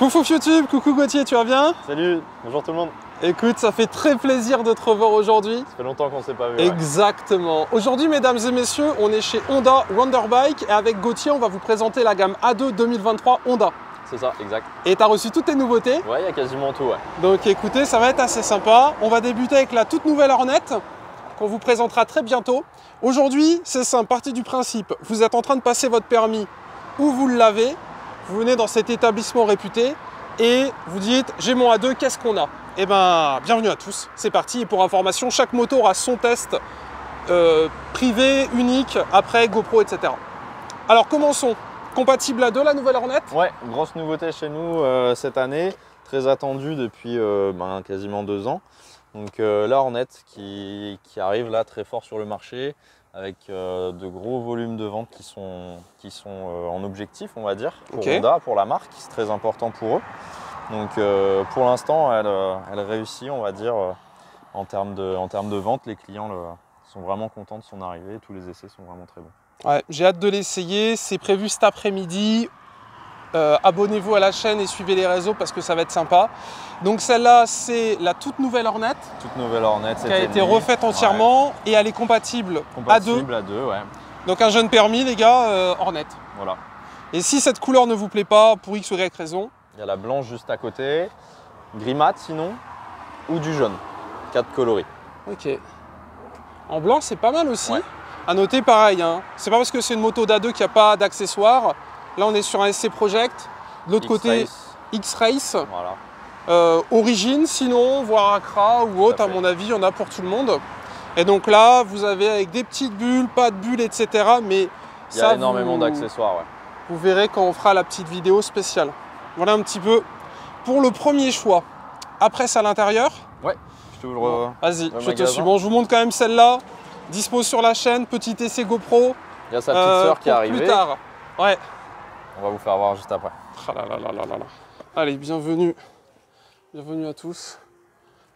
Coucou YouTube, coucou Gauthier, tu vas bien? Salut, bonjour tout le monde. Écoute, ça fait très plaisir de te revoir aujourd'hui. Ça fait longtemps qu'on ne s'est pas vu. Exactement. Ouais. Aujourd'hui, mesdames et messieurs, on est chez Honda Wonderbike et avec Gauthier, on va vous présenter la gamme A2 2023 Honda. C'est ça, exact. Et tu as reçu toutes tes nouveautés? Ouais, il y a quasiment tout, ouais. Donc écoutez, ça va être assez sympa. On va débuter avec la toute nouvelle Hornet qu'on vous présentera très bientôt. Aujourd'hui, c'est simple, partie du principe. Vous êtes en train de passer votre permis ou vous l'avez. Vous venez dans cet établissement réputé et vous dites « j'ai mon A2, qu'est-ce qu'on a ?» Eh bien, bienvenue à tous, c'est parti. Et pour information, chaque moto aura son test privé, unique, après GoPro, etc. Alors commençons. Compatible A2, la nouvelle Hornet? Ouais, grosse nouveauté chez nous cette année, très attendue depuis quasiment 2 ans. Donc la Hornet qui arrive là très fort sur le marché, avec de gros volumes de vente qui sont en objectif, on va dire, pour Honda, pour la marque, c'est très important pour eux. Donc pour l'instant, elle réussit, on va dire, en termes de vente. Les clients sont vraiment contents de son arrivée, tous les essais sont vraiment très bons. Ouais, j'ai hâte de l'essayer, c'est prévu cet après-midi. Abonnez-vous à la chaîne et suivez les réseaux parce que ça va être sympa. Donc celle-là, c'est la toute nouvelle Hornet. Toute nouvelle Hornet, qui a été refaite entièrement, ouais. Et elle est compatible A2. A2, ouais. Donc un jeune permis, les gars, Hornet. Voilà. Et si cette couleur ne vous plaît pas, pour X ou Y raison? Il y a la blanche juste à côté, gris mat sinon, ou du jaune. 4 coloris. Ok. En blanc, c'est pas mal aussi. Ouais. À noter pareil, hein. C'est pas parce que c'est une moto d'A2 qu'il n'y a pas d'accessoires. Là, on est sur un SC Project. De l'autre côté, X-Race. Voilà. Origine, sinon, voire Accra ou autre, à mon avis, il y en a pour tout le monde. Et donc là, vous avez avec des petites bulles, pas de bulles, etc. Mais il y a énormément d'accessoires, ouais. Vous verrez quand on fera la petite vidéo spéciale. Voilà un petit peu pour le premier choix. Après, c'est à l'intérieur. Ouais, je t'ouvre. Vas-y, je te suis. Bon, je vous montre quand même celle-là. Dispo sur la chaîne, petit essai GoPro. Il y a sa petite sœur qui est arrivée. Plus tard. Ouais. On va vous faire voir juste après. Ah là là là là là là. Allez, bienvenue. Bienvenue à tous.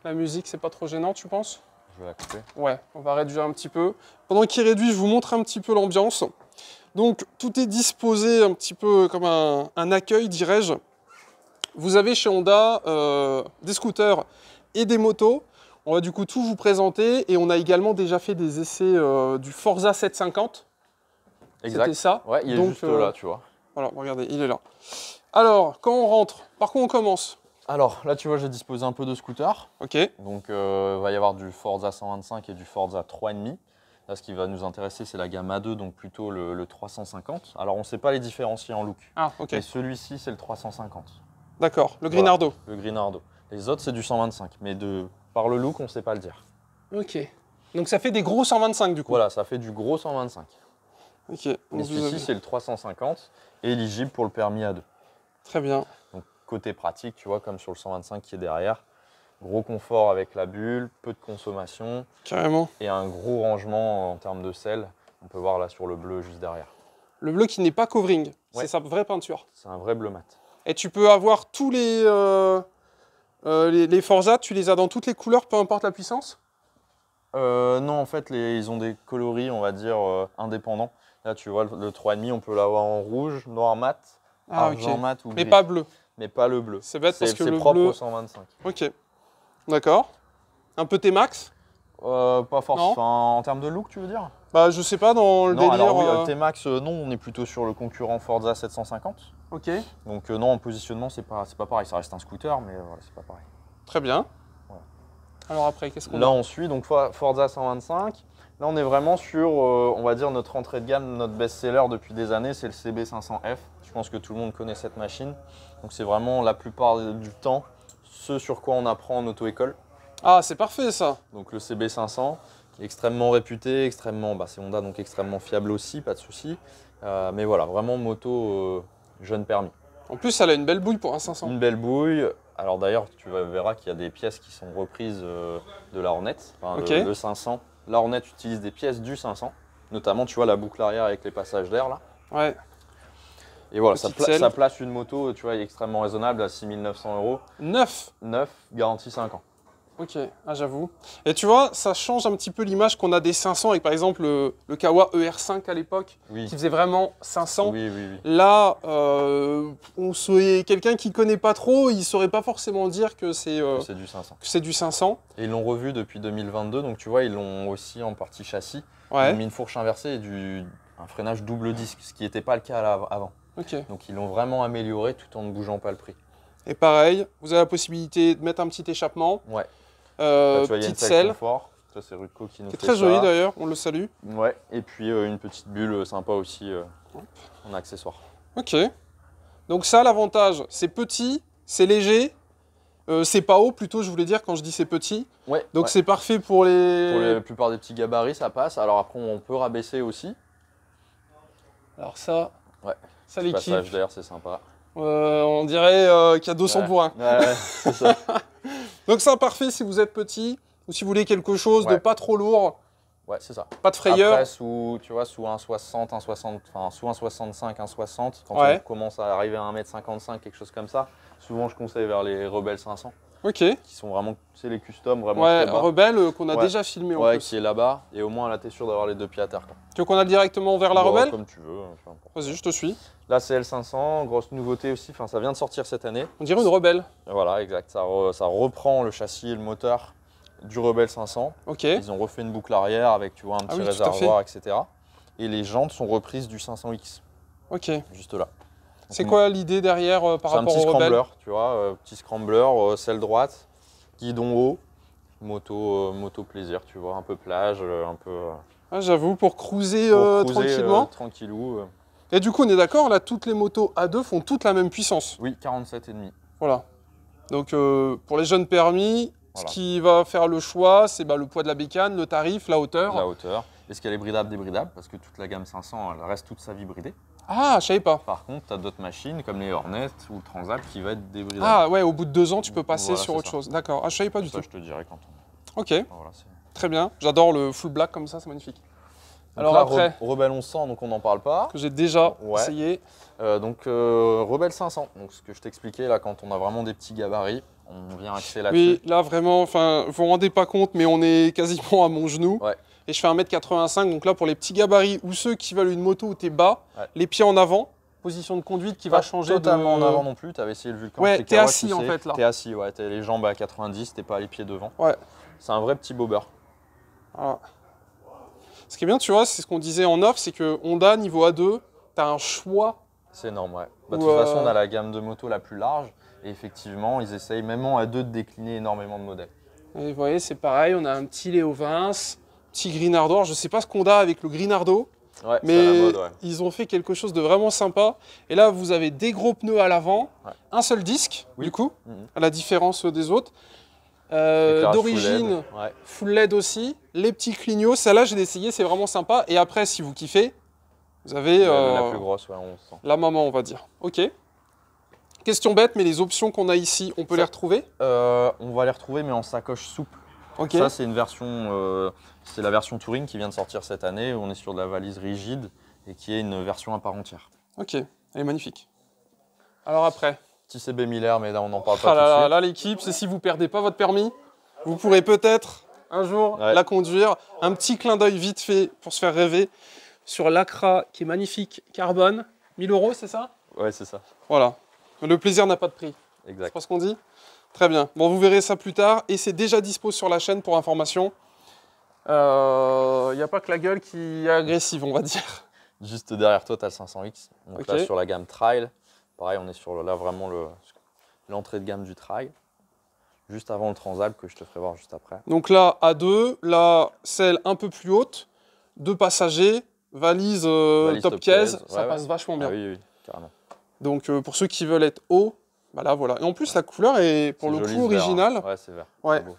La musique, c'est pas trop gênant, tu penses? Je vais la couper. Ouais, on va réduire un petit peu. Pendant qu'il réduit, je vous montre un petit peu l'ambiance. Donc, tout est disposé un petit peu comme un accueil, dirais-je. Vous avez chez Honda des scooters et des motos. On va du coup tout vous présenter. Et on a également déjà fait des essais du Forza 750. Exact. C'était ça. Ouais, il est juste là, tu vois. Voilà, regardez, il est là. Alors, quand on rentre, par quoi on commence? Alors, là, tu vois, j'ai disposé un peu de scooters. Ok. Donc, il va y avoir du Forza 125 et du Forza 3,5. Là, ce qui va nous intéresser, c'est la gamme A2, donc plutôt le 350. Alors, on ne sait pas les différencier en look. Ah, ok. Mais celui-ci, c'est le 350. D'accord, le Grinardo. Voilà, le Grinardo. Les autres, c'est du 125. Mais par le look, on ne sait pas le dire. Ok. Donc, ça fait des gros 125 du coup. Voilà, ça fait du gros 125. Ok. Et celui-ci, c'est le 350, éligible pour le permis A2. Très bien. Donc, côté pratique, tu vois, comme sur le 125 qui est derrière, gros confort avec la bulle, peu de consommation. Carrément. Et un gros rangement en termes de selle. On peut voir là sur le bleu juste derrière. Le bleu qui n'est pas covering, ouais. C'est sa vraie peinture. C'est un vrai bleu mat. Et tu peux avoir tous les Forza, tu les as dans toutes les couleurs, peu importe la puissance? Non, en fait, ils ont des coloris, on va dire, indépendants. Là, tu vois, le 3,5, on peut l'avoir en rouge, noir mat, argent mat ou gris. Mais pas bleu. Mais pas le bleu. C'est bête parce que le bleu... C'est propre au 125. Ok. D'accord. Un peu T-Max? Pas forcément. En termes de look, tu veux dire? Bah, je sais pas, dans le délire... Alors oui, T-Max, non, on est plutôt sur le concurrent Forza 750. Ok. Donc non, en positionnement, c'est pas pareil. Ça reste un scooter, mais voilà, c'est pas pareil. Très bien. Voilà. Alors après, qu'est-ce qu'on a? Là, on suit donc Forza 125. Là, on est vraiment sur, on va dire, notre entrée de gamme, notre best-seller depuis des années, c'est le CB500F. Je pense que tout le monde connaît cette machine. Donc c'est vraiment la plupart du temps ce sur quoi on apprend en auto-école. Ah, c'est parfait ça. Donc le CB500, qui est extrêmement réputé, c'est Honda, donc extrêmement fiable aussi, pas de souci. Mais voilà, vraiment moto jeune permis. En plus, elle a une belle bouille pour un 500. Une belle bouille. Alors d'ailleurs, tu verras qu'il y a des pièces qui sont reprises de la Hornet, enfin, le 500. La Hornet utilise des pièces du 500, notamment, tu vois, la boucle arrière avec les passages d'air là. Ouais. Et voilà, ça place une moto, tu vois, extrêmement raisonnable à 6 900 €. Neuf. Neuf, garantie 5 ans. Ok, ah, j'avoue. Et tu vois, ça change un petit peu l'image qu'on a des 500 avec par exemple le Kawa ER5 à l'époque, Oui. qui faisait vraiment 500. Oui, oui, oui. Là, quelqu'un qui connaît pas trop, il saurait pas forcément dire que c'est Du 500. du 500. Et ils l'ont revu depuis 2022, donc tu vois, ils l'ont aussi en partie châssis. Ils Ouais, ont mis une fourche inversée et un freinage double disque, ce qui n'était pas le cas avant. ok. Donc ils l'ont vraiment amélioré tout en ne bougeant pas le prix. Et pareil, vous avez la possibilité de mettre un petit échappement, Ouais. Là, tu vois, il y a une petite selle selle, confort. Ça, c'est Rudco qui nous qui est fait très ça. jolie d'ailleurs, on le salue. Ouais. Et puis une petite bulle sympa aussi en accessoire. Ok. Donc ça, l'avantage, c'est petit, c'est léger, c'est pas haut plutôt, je voulais dire quand je dis c'est petit. Ouais. Donc ouais. c'est parfait pour les... Pour la plupart des petits gabarits, ça passe. Alors après, on peut rabaisser aussi. Alors ça, Ouais. ça Le l'équipe, passage d'air, c'est sympa. on dirait qu'il y a 200 Ouais. pour 1. Ouais, c'est ça. Donc ça, parfait si vous êtes petit, ou si vous voulez quelque chose de Ouais. pas trop lourd, Ouais, c'est ça. pas de frayeur. Après, sous 1,60, 1,60, enfin sous 1,65, 1,60, quand Ouais. on commence à arriver à 1,55 m, quelque chose comme ça, souvent je conseille vers les Rebelle 500, Ok. qui sont vraiment, c'est les customs vraiment Ouais, très bas. Rebelle qu'on a Ouais. déjà filmé en Ouais, plus. qui est là-bas, et au moins là t'es sûr d'avoir les deux pieds à terre, quoi. Tu veux qu'on aille directement vers la Bon, Rebelle? comme tu veux, peu importe. Vas-y, je te suis. Là c'est L500, grosse nouveauté aussi, enfin ça vient de sortir cette année. On dirait une Rebelle. Voilà, exact, ça reprend le châssis et le moteur du Rebelle 500. Ok. Ils ont refait une boucle arrière avec, tu vois, un petit oui, tout à réservoir, etc. Et les jantes sont reprises du 500X, Ok. juste là. C'est Donc, quoi l'idée derrière par c'est un rapport petit au Rebelle? scrambler, tu vois, petit scrambler, selle droite, guidon haut, moto plaisir, tu vois, un peu plage, un peu Ah, j'avoue, pour cruiser, pour cruiser, tranquillement. tranquillou. Et du coup, on est d'accord, là, toutes les motos A2 font toutes la même puissance. Oui, 47,5. Voilà. Donc, pour les jeunes permis, Voilà. ce qui va faire le choix, c'est le poids de la bécane, le tarif, la hauteur. La hauteur. Est-ce qu'elle est bridable, débridable? Parce que toute la gamme 500, elle reste toute sa vie bridée. Ah, je savais pas. Par contre, tu as d'autres machines comme les Hornet ou le Transalp qui va être débridable. Ah ouais, au bout de 2 ans, tu peux passer Voilà, sur c'est autre ça. chose. D'accord. Ah, je savais pas du Ça, tout. je te dirai quand on. Ok, Voilà, c'est... très bien. J'adore le full black comme ça, c'est magnifique. Donc Alors là, après, Rebelle 1100, donc on n'en parle pas. que j'ai déjà Ouais. essayé. Rebelle 500, donc ce que je t'expliquais là, quand on a vraiment des petits gabarits, on vient axer là-dessus. Oui, là vraiment, enfin, vous vous rendez pas compte, mais on est quasiment à mon genou. Ouais. Et je fais 1m85, donc là pour les petits gabarits ou ceux qui veulent une moto où t'es bas, Ouais. les pieds en avant, position de conduite qui va changer totalement de... en avant non plus, tu avais essayé le Vulcan. Ouais, chez t'es Kawa, assis tu en sais. fait là. T'es assis, ouais, t'as les jambes à 90, t'es pas les pieds devant. Ouais. C'est un vrai petit bobber. Voilà. Ce qui est bien, tu vois, c'est ce qu'on disait en off, c'est que Honda niveau A2, t'as un choix. C'est énorme, ouais. Bah, de Ou, toute façon, on a la gamme de motos la plus large, et effectivement, ils essayent même en A2 de décliner énormément de modèles. Et vous voyez, c'est pareil, on a un petit Léo Vince, petit Grinardo. Alors, je sais pas ce qu'on a avec le Grinardo, Ouais, c'est à mais la mode, ouais. ils ont fait quelque chose de vraiment sympa. Et là, vous avez des gros pneus à l'avant, Ouais. un seul disque, Oui. du coup, Mhm. à la différence des autres. Éclairage D'origine, full LED, ouais. full LED aussi. Les petits clignots, celle-là, j'ai essayé, c'est vraiment sympa. Et après, si vous kiffez, vous avez La plus grosse, ouais, on sent. la maman, on va dire. Ok. Question bête, mais les options qu'on a ici, on peut Ça- les retrouver? On va les retrouver, mais en sacoche souple. Ok. Ça, c'est une version, c'est la version Touring qui vient de sortir cette année. Où on est sur de la valise rigide et qui est une version à part entière. Ok, elle est magnifique. Alors après, Petit CB Miller, mais là, on n'en parle pas ah tout de là, là, suite. là, l'équipe, c'est si vous perdez pas votre permis, vous pourrez peut-être un jour Ouais. la conduire. Un petit clin d'œil vite fait pour se faire rêver sur l'Acra qui est magnifique, carbone, 1000 €, c'est ça? Ouais, c'est ça. Voilà. Le plaisir n'a pas de prix. C'est Exact. pas ce qu'on dit? Très bien. Bon, vous verrez ça plus tard et c'est déjà dispo sur la chaîne pour information. Il n'y a pas que la gueule qui est agressive, on va dire. Juste derrière toi, tu as le 500X. Donc Ok. là, sur la gamme Trail. Pareil, on est sur là vraiment l'entrée de gamme du Trail. Juste avant le Transalp que je te ferai voir juste après. Donc là, A2, là, celle un peu plus haute, 2 passagers, valise, Valise top top case, case, ça ouais, passe ouais. vachement bien. Ah oui, oui, carrément. Donc pour ceux qui veulent être hauts, bah là voilà. Et en plus la couleur est pour C'est le joli, coup ce vert, hein. originale, Ouais, c'est vert. Ouais. C'est beau.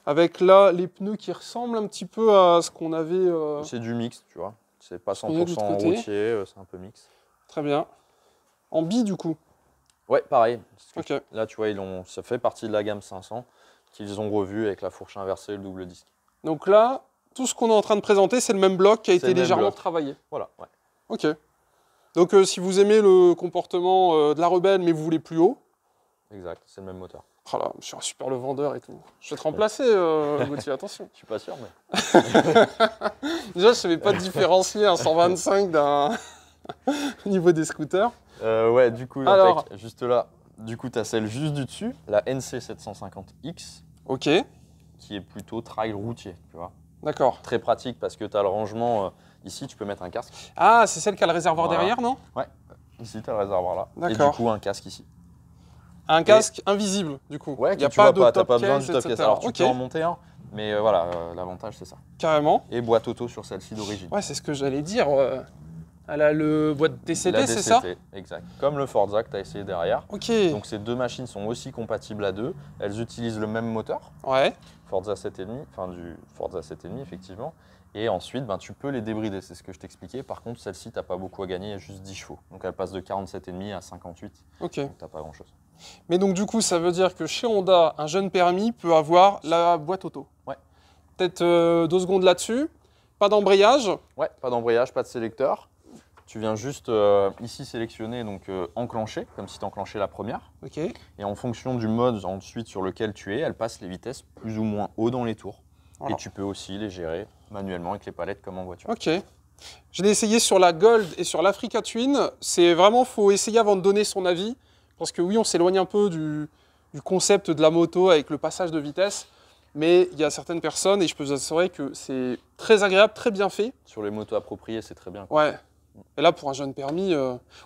avec là les pneus qui ressemblent un petit peu à ce qu'on avait. C'est du mix, tu vois. C'est pas qu'on a de l'autre 100% côté. routier, c'est un peu mix. Très bien. En bi du coup. Ouais, pareil. Parce que Ok. là, tu vois, ça fait partie de la gamme 500 qu'ils ont revu avec la fourche inversée et le double disque. Donc là, tout ce qu'on est en train de présenter, c'est le même bloc qui a C'est été le même légèrement bloc. travaillé. Voilà, ouais. Ok. Donc si vous aimez le comportement de la Rebelle mais vous voulez plus haut, Exact, c'est le même moteur. Oh là, je suis un super le vendeur et tout. Je vais te remplacer, Gauthier, attention. Je suis pas sûr, mais... Déjà, je ne savais pas différencier un 125 d'un au niveau des scooters. Ouais, du coup, Alors, juste là, du coup, tu as celle juste du dessus, la NC750X, ok, qui est plutôt trail routier, tu vois. d'accord. Très pratique parce que tu as le rangement ici, tu peux mettre un casque. Ah, c'est celle qui a le réservoir Voilà. derrière, non? Ouais, ici, tu as le réservoir là. Et D'accord. du coup, un casque ici. Un casque invisible, du coup. Ouais, il n'y a tu pas vois de t'as top pas besoin case, du top etc. case. Alors, tu Ok, peux en monter un, mais voilà, l'avantage, c'est ça. carrément. Et boîte auto sur celle-ci d'origine. Ouais, c'est ce que j'allais dire. Elle a le boîte DCT, La c'est ça? exact. Comme le Forza que tu as essayé derrière. Ok. Donc ces deux machines sont aussi compatibles à deux. Elles utilisent le même moteur, Ouais. Forza 7,5, enfin du Forza 7,5 effectivement. Et ensuite, ben, tu peux les débrider, c'est ce que je t'expliquais. Par contre, celle-ci, tu n'as pas beaucoup à gagner, il y a juste 10 chevaux. Donc elle passe de 47,5 à 58. Ok. Donc tu n'as pas grand-chose. Mais donc du coup, ça veut dire que chez Honda, un jeune permis peut avoir la boîte auto. Ouais. Peut-être 2 secondes là-dessus. Pas d'embrayage. Ouais, pas d'embrayage, pas de sélecteur. Tu viens juste ici sélectionner, donc enclencher, comme si tu enclenchais la première. Ok. Et en fonction du mode ensuite sur lequel tu es, elle passe les vitesses plus ou moins haut dans les tours. Voilà. Et tu peux aussi les gérer manuellement avec les palettes comme en voiture. Ok. Je l'ai essayé sur la Gold et sur l'Africa Twin. C'est vraiment, faut essayer avant de donner son avis. Parce que oui, on s'éloigne un peu du concept de la moto avec le passage de vitesse. Mais il y a certaines personnes, et je peux vous assurer que c'est très agréable, très bien fait. Sur les motos appropriées, c'est très bien. Ouais. Et là, pour un jeune permis,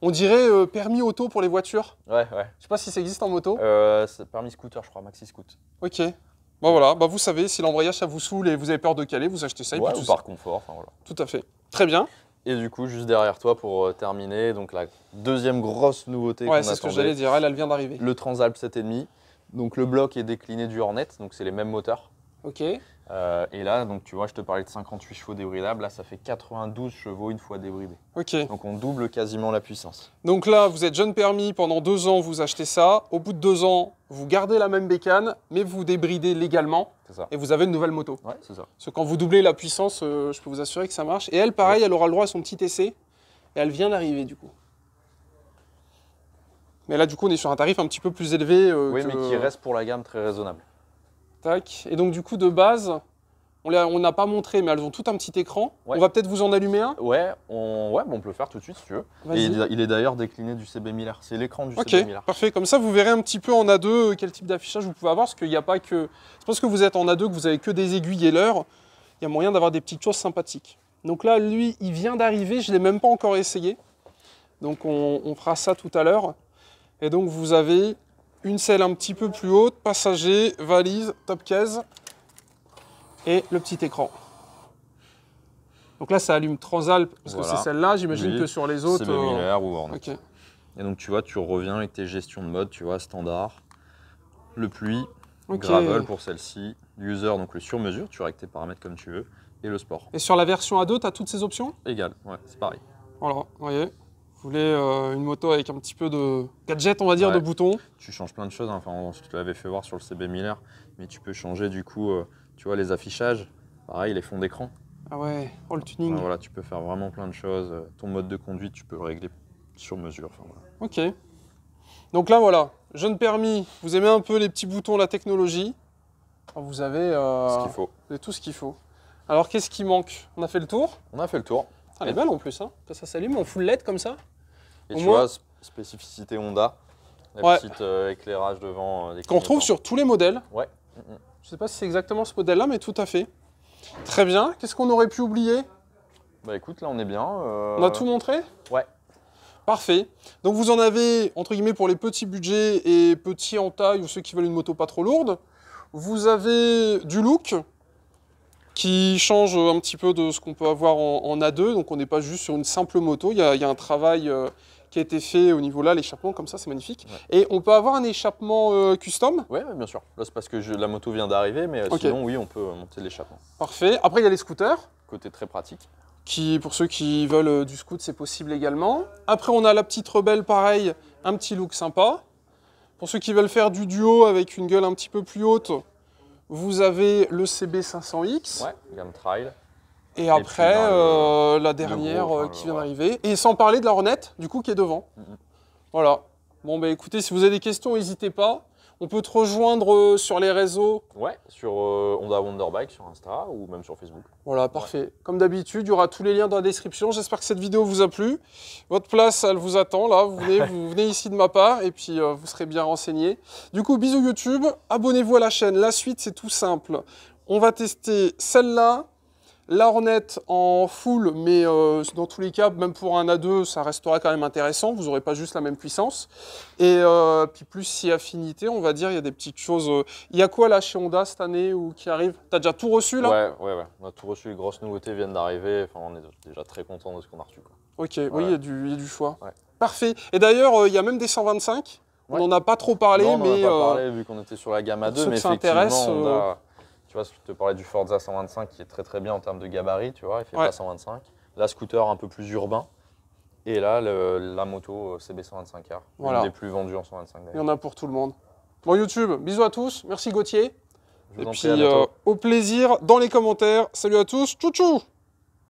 on dirait permis auto pour les voitures. Ouais. Je sais pas si ça existe en moto. C'est permis scooter, je crois, maxi scoot. Ok. Bon voilà, bah vous savez, si l'embrayage ça vous saoule et vous avez peur de caler, vous achetez ça. Et Ouais, puis ou tout par confort, enfin voilà. Tout à fait. Très bien. Et du coup, juste derrière toi, pour terminer, donc la deuxième grosse nouveauté qu'on Ouais, c'est ce que attendait, j'allais dire. Elle vient d'arriver. le Transalp 7,5. Donc le bloc est décliné du Hornet, donc c'est les mêmes moteurs. Ok. Et là, donc tu vois, je te parlais de 58 chevaux débridables, là ça fait 92 chevaux une fois débridé. Ok. Donc on double quasiment la puissance. Donc là, vous êtes jeune permis, pendant 2 ans, vous achetez ça. Au bout de 2 ans, vous gardez la même bécane, mais vous débridez légalement C'est ça. et vous avez une nouvelle moto. Ouais, c'est ça. Parce que quand vous doublez la puissance, je peux vous assurer que ça marche. Et elle, pareil, elle aura le droit à son petit essai. Et elle vient d'arriver du coup. Mais là, du coup, on est sur un tarif un petit peu plus élevé. Oui, que... mais qui reste pour la gamme très raisonnable. Tac. Et donc, du coup, de base, on n'a pas montré, mais elles ont tout un petit écran. Ouais. On va peut-être vous en allumer un. Ouais, on peut le faire tout de suite si tu veux. Et Vas-y. il est d'ailleurs décliné du CB1000R. C'est l'écran du Ok, CB1000R. parfait. Comme ça, vous verrez un petit peu en A2 quel type d'affichage vous pouvez avoir. Parce qu'il n'y a pas que. C'est parce que vous êtes en A2 que vous avez que des aiguilles et l'heure. Il y a moyen d'avoir des petites choses sympathiques. Donc là, lui, il vient d'arriver. Je ne l'ai même pas encore essayé. Donc on fera ça tout à l'heure. Et donc vous avez une selle un petit peu plus haute, passager, valise, top case et le petit écran. Donc là, ça allume Transalp parce Voilà. que c'est celle-là. J'imagine Oui, que sur les autres. CB1000R ou Hornet. Ok. Et donc tu vois, tu reviens avec tes gestions de mode, tu vois, standard, le pluie, Ok. gravel pour celle-ci, user, donc le sur-mesure, tu règles tes paramètres comme tu veux, et le sport. Et sur la version A2, tu as toutes ces options? Égal, ouais, c'est pareil. Voilà, vous voyez. Vous voulez une moto avec un petit peu de gadget, on va dire, Ouais. de boutons. Tu changes plein de choses, hein. Enfin, je te l'avais fait voir sur le CB1000R, mais tu peux changer du coup, tu vois, les affichages, pareil, les fonds d'écran. Ah ouais, oh le tuning. Enfin, voilà, tu peux faire vraiment plein de choses. Ton mode de conduite, tu peux le régler sur mesure. Enfin, voilà. Ok. Donc là, voilà, jeune permis, vous aimez un peu les petits boutons, la technologie. Vous avez, Ce qu'il faut. vous avez tout ce qu'il faut. Alors, qu'est-ce qui manque? On a fait le tour. On a fait le tour. Elle est belle en plus, hein. Ça s'allume en full LED comme ça. Et Au tu moins- vois, spécificité Honda, la Ouais. petite éclairage devant. Qu'on retrouve sur tous les modèles. Ouais. Je sais pas si c'est exactement ce modèle-là, mais tout à fait. Très bien. Qu'est-ce qu'on aurait pu oublier? Bah écoute, là on est bien. On a tout montré? Ouais. Parfait. Donc vous en avez, entre guillemets, pour les petits budgets et petits en taille ou ceux qui veulent une moto pas trop lourde. Vous avez du look qui change un petit peu de ce qu'on peut avoir en A2. Donc on n'est pas juste sur une simple moto. Il y a un travail qui a été fait au niveau là, l'échappement comme ça, c'est magnifique. Ouais. Et on peut avoir un échappement custom. Ouais, bien sûr. Là c'est parce que la moto vient d'arriver, mais Ok. sinon oui, on peut monter l'échappement. Parfait. Après il y a les scooters. Côté très pratique. Qui, pour ceux qui veulent du scoot, c'est possible également. Après, on a la petite rebelle, pareil, un petit look sympa. Pour ceux qui veulent faire du duo avec une gueule un petit peu plus haute, vous avez le CB500X. Ouais, gamme trail. Et après, puis, ben, la dernière gros, enfin, qui vient voilà. d'arriver. Et sans parler de la Hornet, du coup, qui est devant. Mhm. Voilà. Bon, bah écoutez, si vous avez des questions, n'hésitez pas. On peut te rejoindre sur les réseaux. Ouais, sur Honda Wonderbike sur Insta ou même sur Facebook. Voilà, parfait. Comme d'habitude, il y aura tous les liens dans la description. J'espère que cette vidéo vous a plu. Votre place, elle vous attend là. Vous venez ici de ma part et puis vous serez bien renseigné. Du coup, bisous YouTube. Abonnez-vous à la chaîne. La suite, c'est tout simple. On va tester celle-là. La Hornet en full, mais dans tous les cas, même pour un A2, ça restera quand même intéressant. Vous n'aurez pas juste la même puissance. Et puis plus si affinité, on va dire, il y a des petites choses. Il y a quoi là chez Honda cette année ou qui arrive? T'as déjà tout reçu là? Ouais. On a tout reçu. Les grosses nouveautés viennent d'arriver. Enfin, on est déjà très content de ce qu'on a reçu, quoi. Ok, oui, il y a du choix. Ouais. Parfait. Et d'ailleurs, il y a même des 125. On n'en a pas trop parlé, non, mais. On n'en a pas parlé vu qu'on était sur la gamme A2, mais effectivement, on a. Tu vois, je te parlais du Forza 125 qui est très bien en termes de gabarit, tu vois, il fait pas 125. La scooter un peu plus urbain. Et là, la moto CB125R, une des plus vendues en 125. Il y en a pour tout le monde. Bon YouTube, bisous à tous, merci Gauthier. Je vous en prie, prie, à bientôt. au plaisir dans les commentaires. Salut à tous, tchou tchou.